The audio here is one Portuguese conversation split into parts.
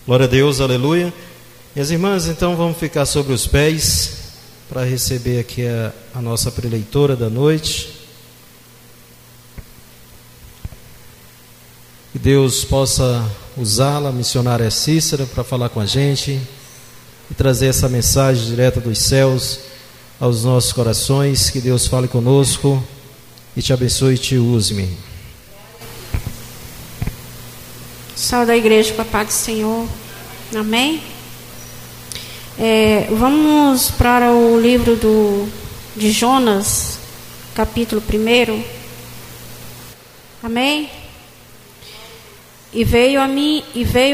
Glória a Deus, aleluia. Minhas irmãs, então vamos ficar sobre os pés para receber aqui a nossa preleitora da noite. Que Deus possa usá-la, a missionária Cícera, para falar com a gente e trazer essa mensagem direta dos céus aos nossos corações. Que Deus fale conosco e te abençoe e te use-me. Salve da igreja com a paz do Senhor. Amém? Vamos para o livro de Jonas, capítulo 1. Amém? E veio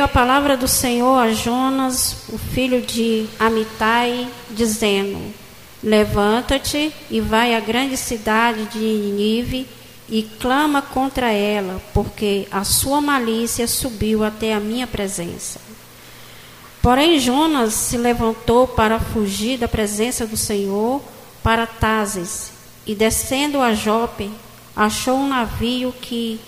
a palavra do Senhor a Jonas, o filho de Amitai, dizendo: levanta-te e vai à grande cidade de Nínive e clama contra ela, porque a sua malícia subiu até a minha presença. Porém Jonas se levantou para fugir da presença do Senhor para Tarsis, e descendo a Jope, achou um navio que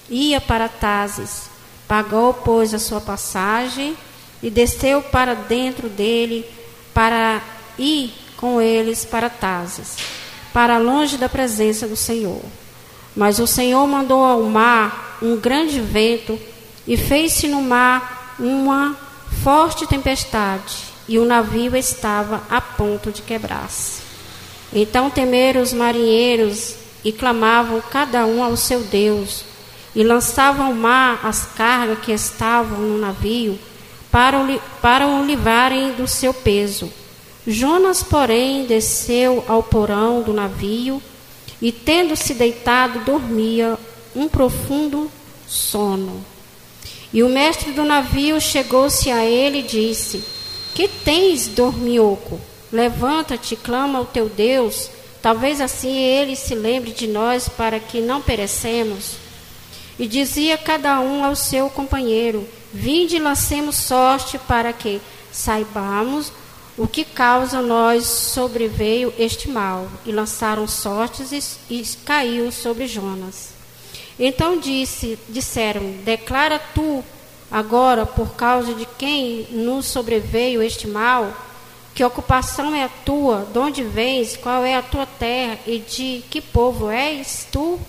ia para Tarsis. Pagou, pois, a sua passagem e desceu para dentro dele para ir com eles para Tarsis, para longe da presença do Senhor. Mas o Senhor mandou ao mar um grande vento e fez-se no mar uma forte tempestade, e o navio estava a ponto de quebrar-se. Então temeram os marinheiros e clamavam cada um ao seu Deus, e lançavam ao mar as cargas que estavam no navio para o livrarem do seu peso. Jonas, porém, desceu ao porão do navio e, tendo-se deitado, dormia um profundo sono. E o mestre do navio chegou-se a ele e disse: que tens, dorminhoco? Levanta-te e clama ao teu Deus, talvez assim ele se lembre de nós, para que não perecemos. E dizia cada um ao seu companheiro: vinde e lancemos sorte, para que saibamos o que causa nós sobreveio este mal. E lançaram sortes e caiu sobre Jonas. Então disseram: declara tu agora, por causa de quem nos sobreveio este mal, que ocupação é a tua, de onde vens, qual é a tua terra e de que povo és tu?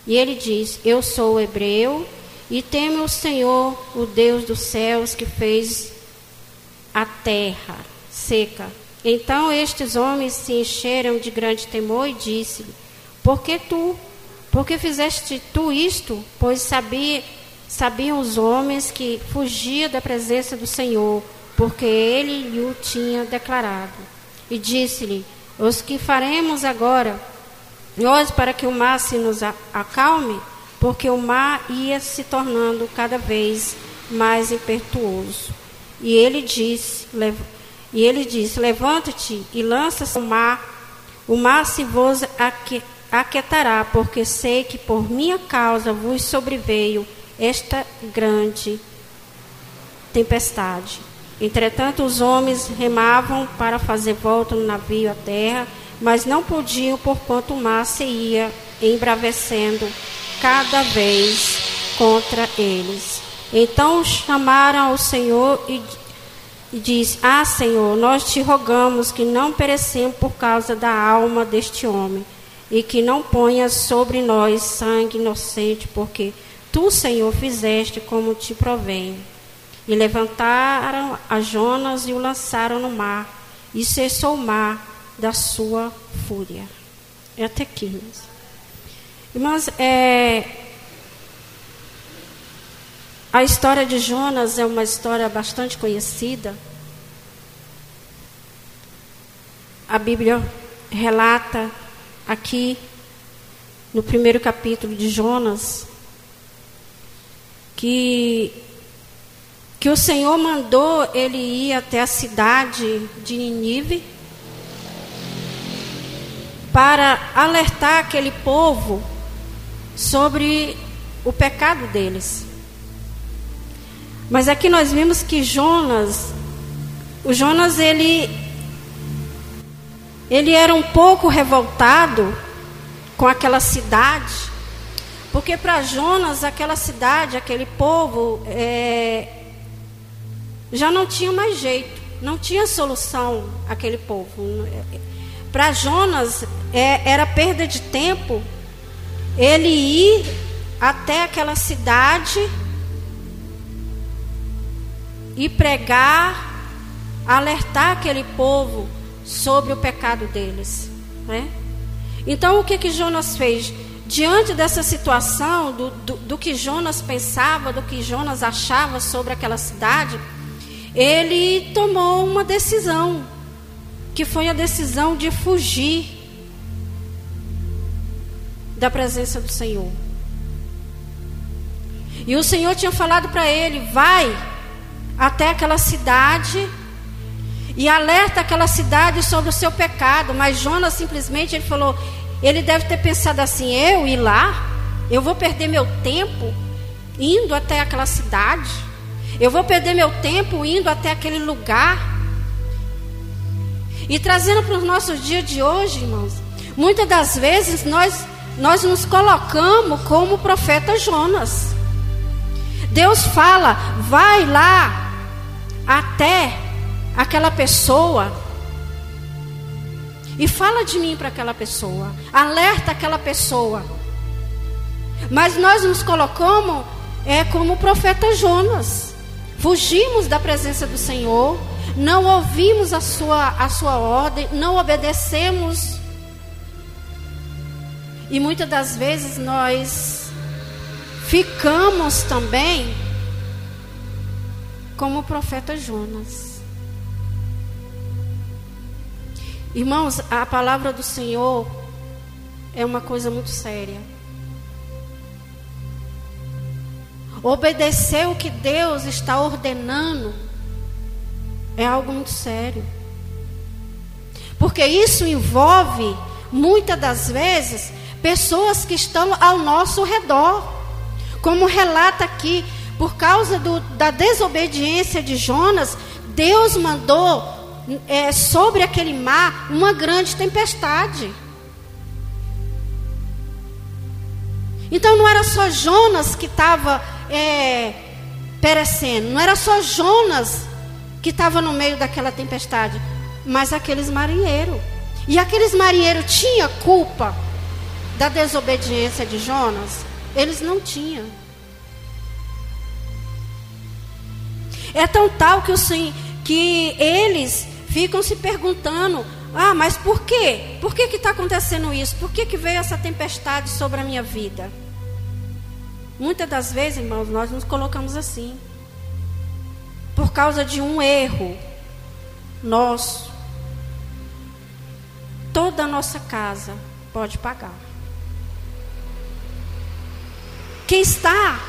E ele diz: eu sou hebreu e temo o Senhor, o Deus dos céus, que fez a terra seca. Então estes homens se encheram de grande temor e disse-lhe: por que fizeste tu isto? Pois sabiam os homens que fugia da presença do Senhor, porque ele lhe o tinha declarado. E disse-lhe: os que faremos agora nós, para que o mar se nos acalme? Porque o mar ia se tornando cada vez mais impetuoso. E ele disse: levanta-te e lança-se ao mar. O mar se vos aquietará, porque sei que por minha causa vos sobreveio esta grande tempestade. Entretanto, os homens remavam para fazer volta no navio à terra, mas não podiam, porquanto o mar se ia embravecendo cada vez contra eles. Então chamaram ao Senhor e disse: Senhor, nós te rogamos que não perecemos por causa da alma deste homem, e que não ponhas sobre nós sangue inocente, porque tu, Senhor, fizeste como te provém. E levantaram a Jonas e o lançaram no mar, e cessou o mar da sua fúria. É até aqui. Irmãs, a história de Jonas é uma história bastante conhecida. A Bíblia relata aqui, no 1º capítulo de Jonas, que o Senhor mandou ele ir até a cidade de Nínive para alertar aquele povo sobre o pecado deles. Mas aqui nós vimos que Jonas ele era um pouco revoltado com aquela cidade, porque para Jonas aquela cidade, aquele povo já não tinha mais jeito, não tinha solução aquele povo. Para Jonas era perda de tempo ele ir até aquela cidade e pregar, alertar aquele povo sobre o pecado deles, né? Então o que Jonas fez? Diante dessa situação, do que Jonas pensava, do que Jonas achava sobre aquela cidade, ele tomou uma decisão, que foi a decisão de fugir da presença do Senhor. E o Senhor tinha falado para ele: vai até aquela cidade e alerta aquela cidade sobre o seu pecado. Mas Jonas simplesmente, ele falou, ele deve ter pensado assim: eu ir lá, eu vou perder meu tempo indo até aquela cidade, eu vou perder meu tempo indo até aquele lugar. E trazendo para os nossos dias de hoje, irmãos, muitas das vezes nós nos colocamos como o profeta Jonas. Deus fala: vai lá até aquela pessoa e fala de mim para aquela pessoa, alerta aquela pessoa. Mas nós nos colocamos como o profeta Jonas. Fugimos da presença do Senhor, não ouvimos a sua ordem, não obedecemos. E muitas das vezes nós ficamos também como o profeta Jonas. Irmãos, a palavra do Senhor é uma coisa muito séria. Obedecer o que Deus está ordenando é algo muito sério. Porque isso envolve, muitas das vezes, pessoas que estão ao nosso redor. Como relata aqui, por causa da desobediência de Jonas, Deus mandou sobre aquele mar uma grande tempestade. Então não era só Jonas que estava perecendo, não era só Jonas que estava no meio daquela tempestade, mas aqueles marinheiros. E aqueles marinheiros tinham culpa da desobediência de Jonas? Eles não tinham. É tão tal que eles ficam se perguntando: ah, mas por quê? Por que está acontecendo isso? Por que veio essa tempestade sobre a minha vida? Muitas das vezes, irmãos, nós nos colocamos assim, por causa de um erro nosso. Toda a nossa casa pode pagar. Quem está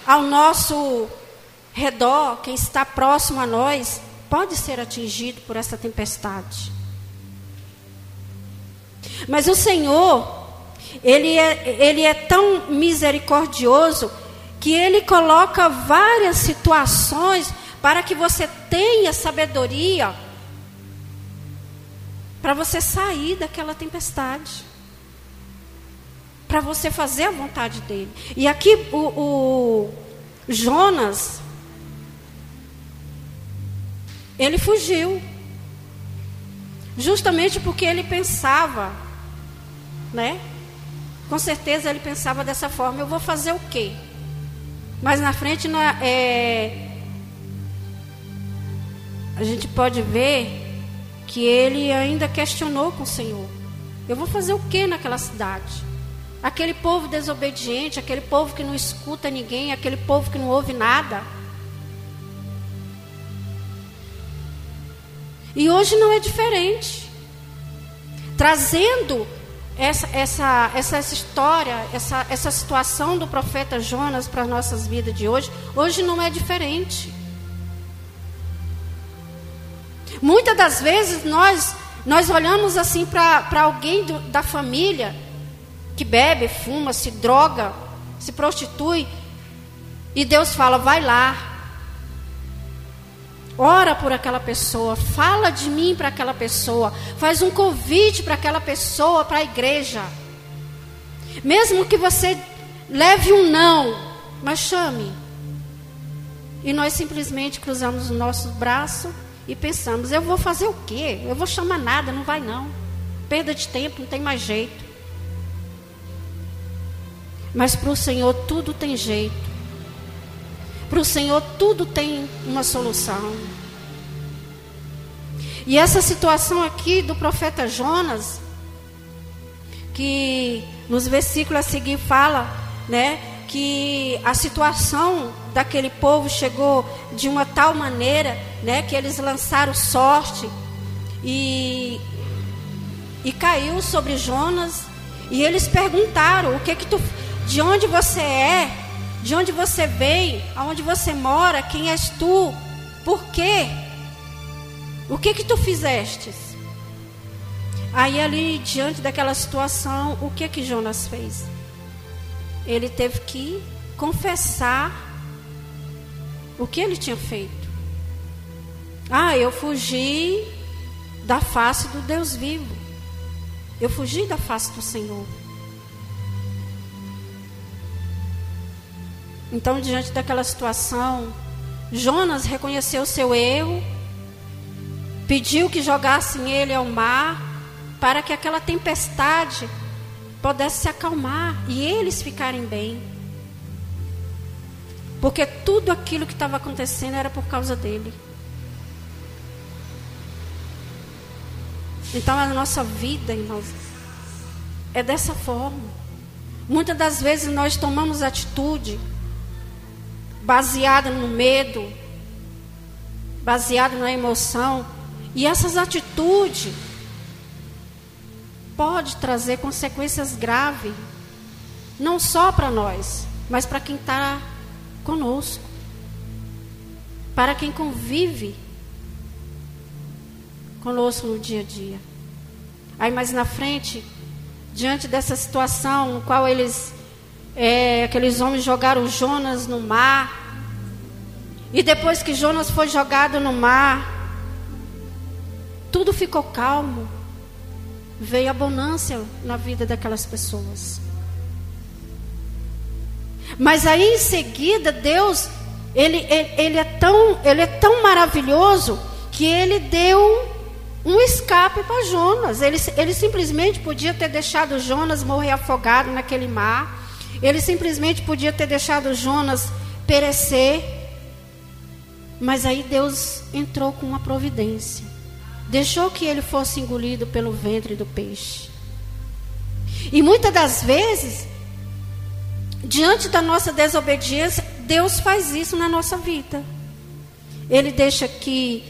ao nosso redor, quem está próximo a nós, pode ser atingido por essa tempestade. Mas o Senhor, Ele é tão misericordioso que Ele coloca várias situações para que você tenha sabedoria para você sair daquela tempestade, para você fazer a vontade dele. E aqui o Jonas, ele fugiu, justamente porque ele pensava, né? Com certeza ele pensava dessa forma: eu vou fazer o quê? Mas na frente a gente pode ver que ele ainda questionou com o Senhor: eu vou fazer o quê naquela cidade? Aquele povo desobediente, aquele povo que não escuta ninguém, aquele povo que não ouve nada. E hoje não é diferente. Trazendo essa história, essa situação do profeta Jonas para as nossas vidas de hoje não é diferente. Muitas das vezes nós olhamos assim para alguém da família que bebe, fuma, se droga, se prostitui, e Deus fala: vai lá, ora por aquela pessoa, fala de mim para aquela pessoa, faz um convite para aquela pessoa, para a igreja. Mesmo que você leve um não, mas chame. E nós simplesmente cruzamos o nosso braço e pensamos, eu vou fazer o quê? Eu vou chamar nada, não vai não. Perda de tempo, não tem mais jeito. Mas para o Senhor tudo tem jeito. Para o Senhor tudo tem uma solução. E essa situação aqui do profeta Jonas, que nos versículos a seguir fala, né, que a situação daquele povo chegou de uma tal maneira, né, que eles lançaram sorte e caiu sobre Jonas, e eles perguntaram: de onde você é? De onde você veio? Aonde você mora? Quem és tu? Por quê? O que tu fizestes? Aí ali, diante daquela situação, o que Jonas fez? Ele teve que confessar o que ele tinha feito. Eu fugi da face do Deus vivo. Eu fugi da face do Senhor. Então, diante daquela situação, Jonas reconheceu o seu erro, pediu que jogassem ele ao mar, para que aquela tempestade pudesse se acalmar e eles ficarem bem. Porque tudo aquilo que estava acontecendo era por causa dele. Então a nossa vida, irmãos, é dessa forma. Muitas das vezes nós tomamos atitude baseada no medo, baseada na emoção, e essas atitudes pode trazer consequências graves, não só para nós, mas para quem está conosco, para quem convive conosco no dia a dia. Aí mais na frente, diante dessa situação no qual aqueles homens jogaram Jonas no mar, e depois que Jonas foi jogado no mar, tudo ficou calmo. Veio abundância na vida daquelas pessoas. Mas aí em seguida, Deus, ele é tão maravilhoso, que ele deu um escape para Jonas. Ele simplesmente podia ter deixado Jonas morrer afogado naquele mar. Ele simplesmente podia ter deixado Jonas perecer. Mas aí Deus entrou com uma providência. Deixou que ele fosse engolido pelo ventre do peixe. E muitas das vezes, diante da nossa desobediência, Deus faz isso na nossa vida. Ele deixa que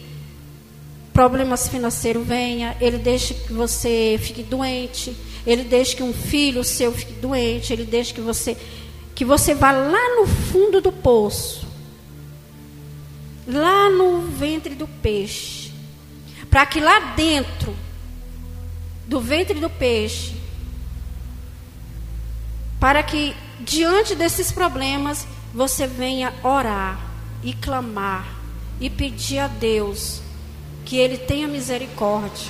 problemas financeiros venham, ele deixa que você fique doente, ele deixa que um filho seu fique doente, ele deixa que você vá lá no fundo do poço, lá no ventre do peixe, para que lá dentro do ventre do peixe, para que diante desses problemas você venha orar e clamar e pedir a Deus que Ele tenha misericórdia.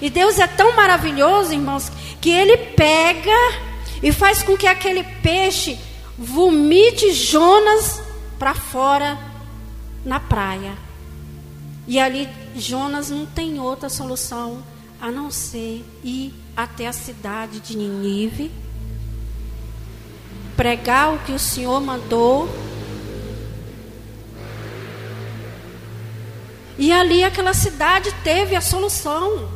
E Deus é tão maravilhoso, irmãos, que Ele pega e faz com que aquele peixe vomite Jonas para fora na praia. E ali Jonas não tem outra solução a não ser ir até a cidade de Nínive, pregar o que o Senhor mandou. E ali aquela cidade teve a solução.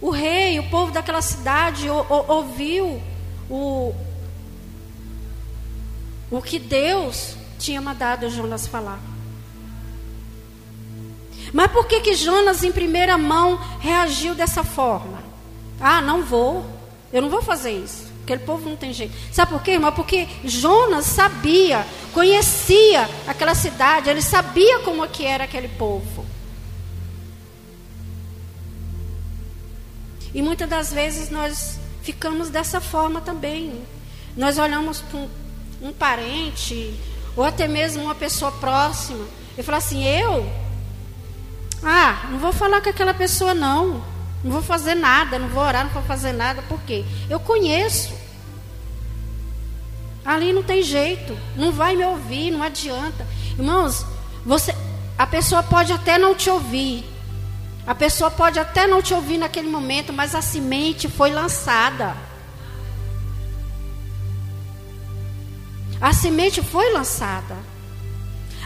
O rei, o povo daquela cidade ouviu o que Deus tinha mandado Jonas falar. Mas por que Jonas em primeira mão reagiu dessa forma? Eu não vou fazer isso. Aquele povo não tem jeito. Sabe por quê, irmão? Porque Jonas sabia, conhecia aquela cidade, ele sabia como que era aquele povo. E muitas das vezes nós ficamos dessa forma também. Nós olhamos para um parente, ou até mesmo uma pessoa próxima, e falamos assim: não vou falar com aquela pessoa não vou fazer nada, não vou orar, não vou fazer nada. Por quê? Eu conheço. Ali não tem jeito, não vai me ouvir, não adianta. Irmãos, a pessoa pode até não te ouvir. A pessoa pode até não te ouvir naquele momento, mas a semente foi lançada. A semente foi lançada.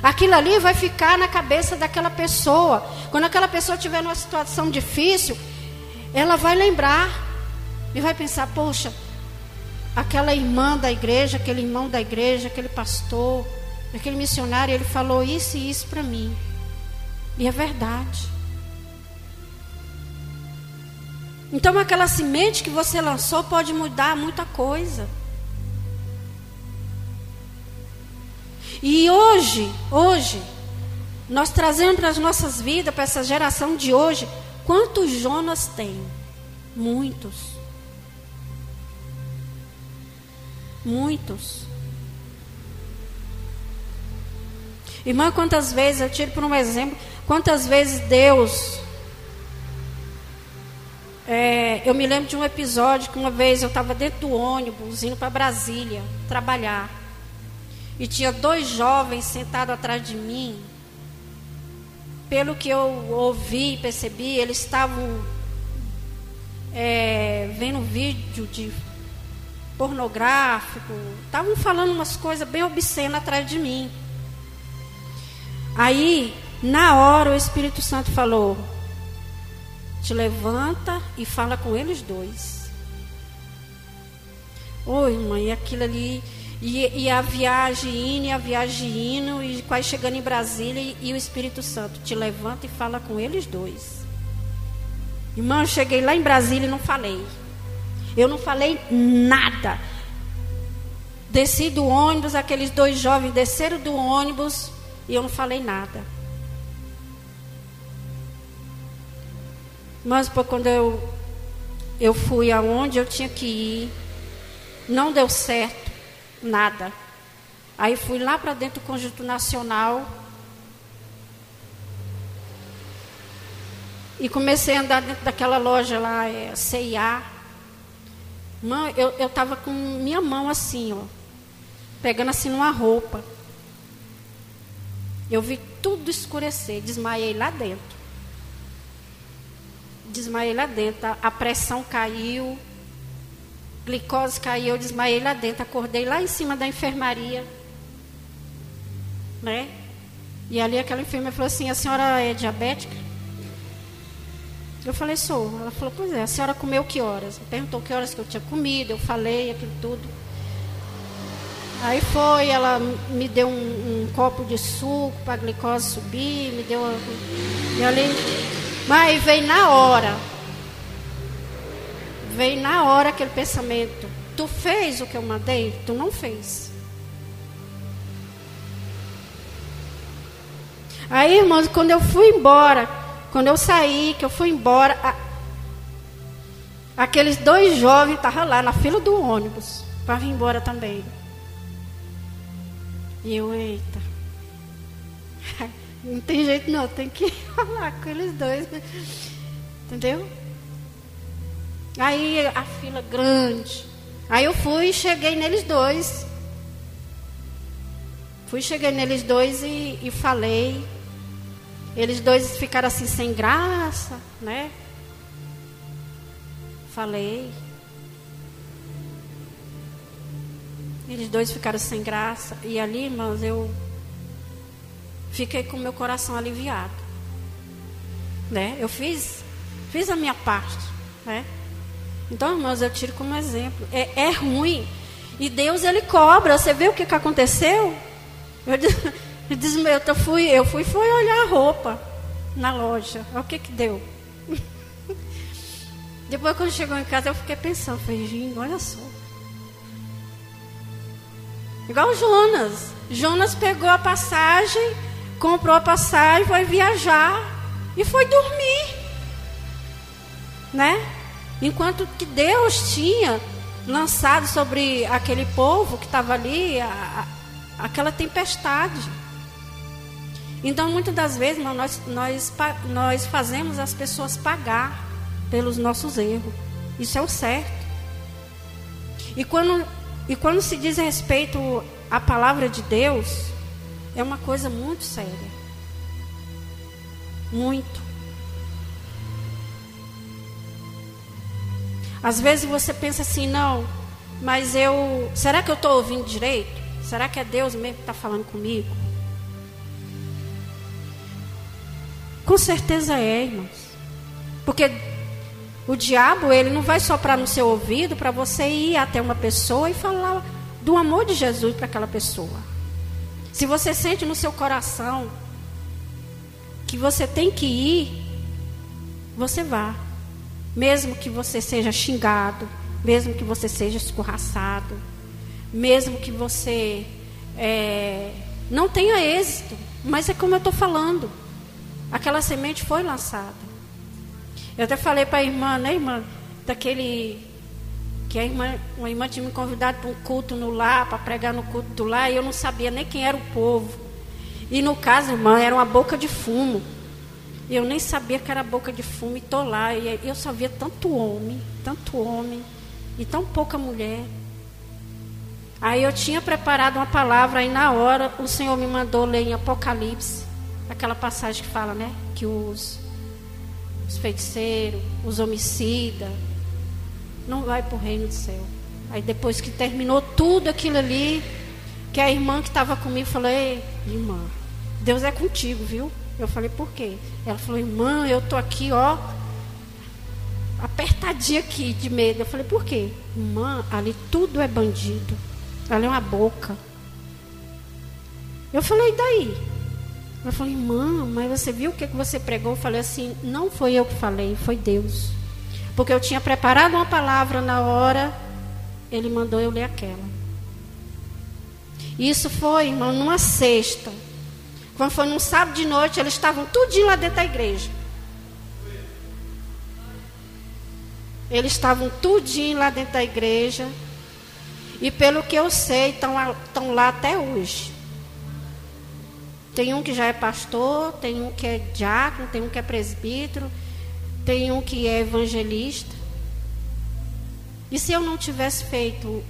Aquilo ali vai ficar na cabeça daquela pessoa. Quando aquela pessoa estiver numa situação difícil, ela vai lembrar e vai pensar, poxa, aquela irmã da igreja, aquele irmão da igreja, aquele pastor, aquele missionário, ele falou isso e isso para mim. E é verdade. Então aquela semente que você lançou pode mudar muita coisa. E hoje, nós trazemos para as nossas vidas, para essa geração de hoje, quantos Jonas tem? Muitos. Muitos. Irmã, quantas vezes, eu tiro por um exemplo, quantas vezes Deus... eu me lembro de um episódio que uma vez eu estava dentro do ônibus, indo para Brasília, trabalhar. E tinha 2 jovens sentados atrás de mim. Pelo que eu ouvi e percebi, eles estavam vendo vídeo de pornográfico. Estavam falando umas coisas bem obscenas atrás de mim. Aí, na hora, o Espírito Santo falou: te levanta e fala com eles 2. Oi, mãe, e aquilo ali... E a viagem indo, e a viagem indo, e quase chegando em Brasília, e o Espírito Santo te levanta e fala com eles 2. Irmã, eu cheguei lá em Brasília e não falei. Eu não falei nada. Desci do ônibus, aqueles 2 jovens desceram do ônibus e eu não falei nada. Mas quando eu fui aonde eu tinha que ir, não deu certo. Nada. Aí fui lá para dentro do Conjunto Nacional e comecei a andar dentro daquela loja lá, C&A. Mãe, eu estava com minha mão assim, ó, pegando assim numa roupa. Eu vi tudo escurecer, desmaiei lá dentro. Desmaiei lá dentro, a pressão caiu. Glicose caiu, eu desmaiei lá dentro, acordei lá em cima da enfermaria, né? E ali aquela enfermeira falou assim: a senhora é diabética? Eu falei, sou. Ela falou, pois é, a senhora comeu que horas? Perguntou que horas que eu tinha comido, eu falei aquilo tudo. Aí foi, ela me deu um copo de suco para a glicose subir, me deu... E ali, mas veio na hora. Veio na hora aquele pensamento: tu fez o que eu mandei? Tu não fez. Aí, irmãos, quando eu fui embora, quando eu saí, que eu fui embora, aqueles 2 jovens estavam lá na fila do ônibus para vir embora também. E eu, eita, não tem jeito não, tem que falar com eles 2, entendeu? Aí a fila grande. Aí eu fui e cheguei neles 2. Cheguei neles 2 e falei. Eles 2 ficaram assim sem graça, né? Falei. Eles 2 ficaram sem graça. E ali, irmãos, eu fiquei com o meu coração aliviado, né? Eu fiz a minha parte, né? Então, irmãos, eu tiro como exemplo. É ruim. E Deus, Ele cobra. Você viu o que aconteceu? Eu fui olhar a roupa na loja. Olha o que deu. Depois, quando chegou em casa, eu fiquei pensando. Falei, gente, olha só. Igual Jonas. Jonas pegou a passagem, comprou a passagem, foi viajar e foi dormir. Né? Enquanto que Deus tinha lançado sobre aquele povo que estava ali aquela tempestade. Então, muitas das vezes, irmão, nós fazemos as pessoas pagar pelos nossos erros. Isso é o certo. E quando E quando se diz respeito à palavra de Deus, é uma coisa muito séria. Muito. Às vezes você pensa assim, não, mas será que eu estou ouvindo direito? Será que é Deus mesmo que está falando comigo? Com certeza é, irmãos. Porque o diabo, ele não vai soprar no seu ouvido para você ir até uma pessoa e falar do amor de Jesus para aquela pessoa. Se você sente no seu coração que você tem que ir, você vá. Mesmo que você seja xingado, mesmo que você seja escorraçado, mesmo que você não tenha êxito. Mas é como eu estou falando, aquela semente foi lançada. Eu até falei para a irmã, né, irmã, que uma irmã tinha me convidado para um culto no lar, para pregar no culto do lar, e eu não sabia nem quem era o povo. E no caso, irmã, era uma boca de fumo. Eu nem sabia que era boca de fumo, e estou lá, e eu só via tanto homem, e tão pouca mulher. Aí eu tinha preparado uma palavra, aí na hora o Senhor me mandou ler em Apocalipse, aquela passagem que fala, né, que os feiticeiros, os homicidas, não vai para o reino do céu. Aí depois que terminou tudo aquilo ali, que a irmã que estava comigo falou, ei, irmã, Deus é contigo, viu? Eu falei, por quê? Ela falou, irmã, eu tô aqui, ó, apertadinha aqui de medo. Eu falei, por quê? Irmã, ali tudo é bandido. Ali é uma boca. Eu falei, e daí? Ela falou, irmã, mas você viu o que você pregou? Eu falei assim, não foi eu que falei, foi Deus. Porque eu tinha preparado uma palavra na hora, Ele mandou eu ler aquela. Isso foi, irmão, numa sexta. Quando foi num sábado de noite, eles estavam tudinho lá dentro da igreja. Eles estavam tudinho lá dentro da igreja. E pelo que eu sei, estão lá até hoje. Tem um que já é pastor, tem um que é diácono, tem um que é presbítero, tem um que é evangelista. E se eu não tivesse feito,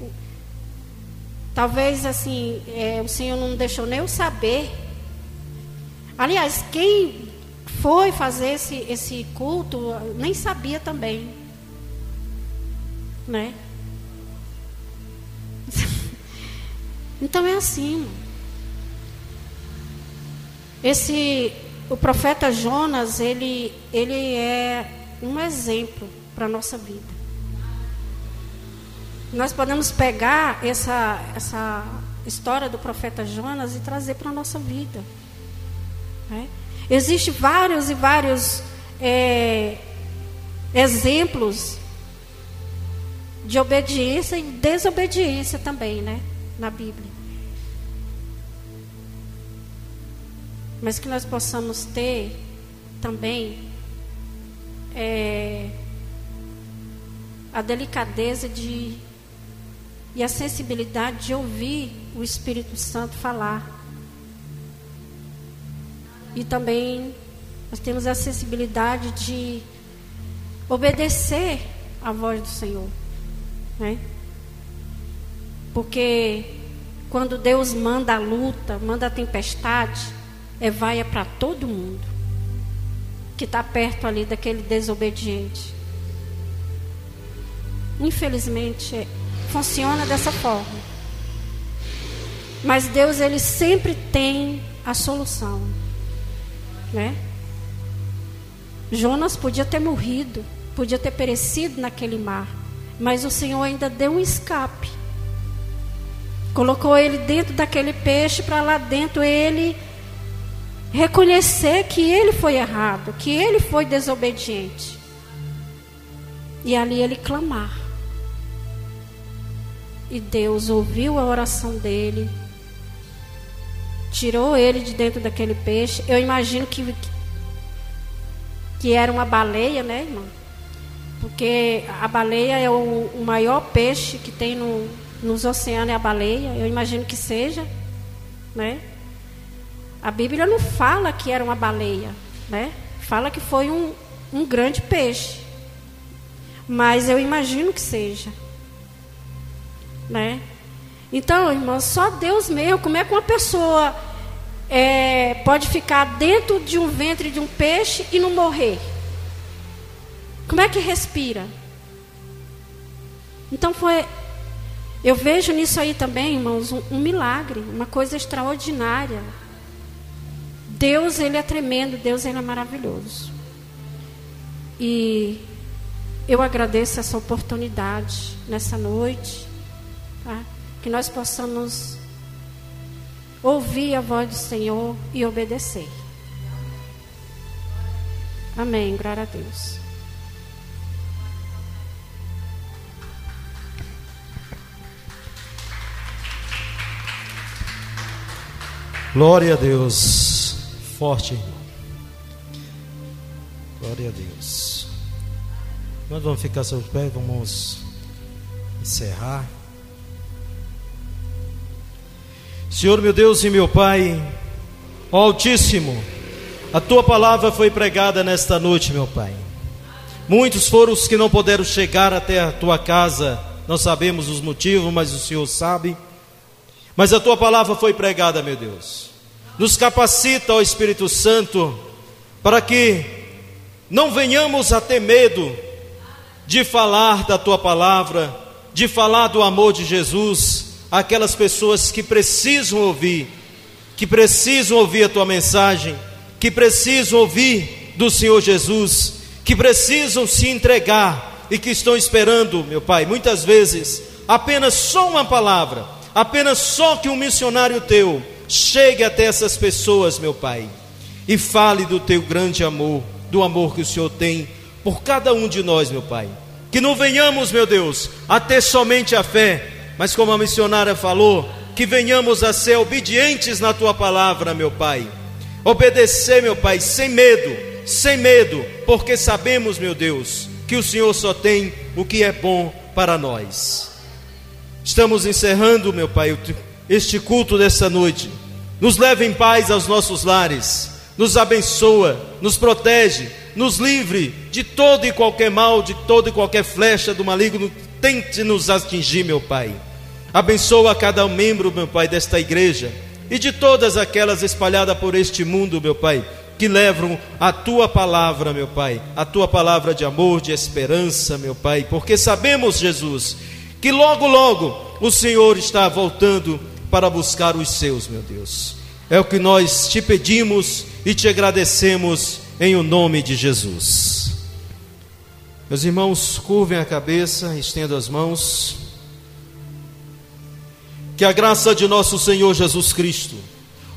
talvez assim, o Senhor não deixou nem eu saber. Aliás, quem foi fazer esse culto nem sabia também, né? Então é assim. O profeta Jonas, ele é um exemplo para a nossa vida. Nós podemos pegar essa história do profeta Jonas e trazer para a nossa vida. Né? Existem vários e vários exemplos de obediência e desobediência também, né? Na Bíblia. Mas que nós possamos ter também a delicadeza e a sensibilidade de ouvir o Espírito Santo falar. E também nós temos a sensibilidade de obedecer à voz do Senhor, né? Porque quando Deus manda a luta, manda a tempestade, vaia para todo mundo que está perto ali daquele desobediente. Infelizmente, funciona dessa forma. Mas Deus, Ele sempre tem a solução, né? Jonas podia ter morrido, podia ter perecido naquele mar, mas o Senhor ainda deu um escape. Colocou ele dentro daquele peixe para lá dentro ele reconhecer que ele foi errado, que ele foi desobediente. E ali ele clamar. E Deus ouviu a oração dele, tirou ele de dentro daquele peixe. Eu imagino que era uma baleia, né, irmão? Porque a baleia é o maior peixe que tem nos oceanos, é a baleia. Eu imagino que seja, né? A Bíblia não fala que era uma baleia, né? Fala que foi um grande peixe. Mas eu imagino que seja, né? Então, irmãos, só Deus mesmo. Como é que uma pessoa pode ficar dentro de um ventre de um peixe e não morrer? Como é que respira? Então eu vejo nisso aí também, irmãos, um milagre, uma coisa extraordinária. Deus, Ele é tremendo, Deus, Ele é maravilhoso. E eu agradeço essa oportunidade nessa noite, tá? Que nós possamos ouvir a voz do Senhor e obedecer. Amém, glória a Deus. Glória a Deus. Forte, irmão. Glória a Deus. Nós vamos ficar sobre os pés, vamos encerrar. Senhor, meu Deus e meu Pai, ó Altíssimo, a Tua palavra foi pregada nesta noite, meu Pai. Muitos foram os que não puderam chegar até a Tua casa. Não sabemos os motivos, mas o Senhor sabe. Mas a Tua palavra foi pregada, meu Deus. Nos capacita, ó Espírito Santo, para que não venhamos a ter medo de falar da Tua palavra, de falar do amor de Jesus àquelas pessoas que precisam ouvir a Tua mensagem, que precisam ouvir do Senhor Jesus, que precisam se entregar e que estão esperando, meu Pai, muitas vezes, apenas só uma palavra, apenas só que um missionário Teu chegue até essas pessoas, meu Pai, e fale do Teu grande amor, do amor que o Senhor tem por cada um de nós, meu Pai. Que não venhamos, meu Deus, a ter somente a fé, mas como a missionária falou, que venhamos a ser obedientes na Tua palavra, meu Pai. Obedecer, meu Pai, sem medo, porque sabemos, meu Deus, que o Senhor só tem o que é bom para nós. Estamos encerrando, meu Pai, este culto desta noite. Nos leva em paz aos nossos lares, nos abençoa, nos protege, nos livre de todo e qualquer mal, de toda e qualquer flecha do maligno que tente nos atingir, meu Pai. Abençoa cada membro, meu Pai, desta igreja e de todas aquelas espalhadas por este mundo, meu Pai, que levam a Tua palavra, meu Pai, a Tua palavra de amor, de esperança, meu Pai, porque sabemos, Jesus, que logo, logo o Senhor está voltando para buscar os seus, meu Deus. É o que nós Te pedimos e Te agradecemos em o nome de Jesus. Meus irmãos, curvem a cabeça, estendam as mãos. Que a graça de nosso Senhor Jesus Cristo,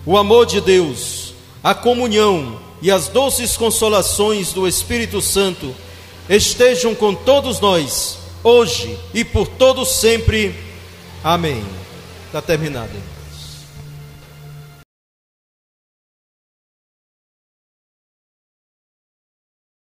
o amor de Deus, a comunhão e as doces consolações do Espírito Santo estejam com todos nós, hoje e por todo sempre. Amém. Está terminado.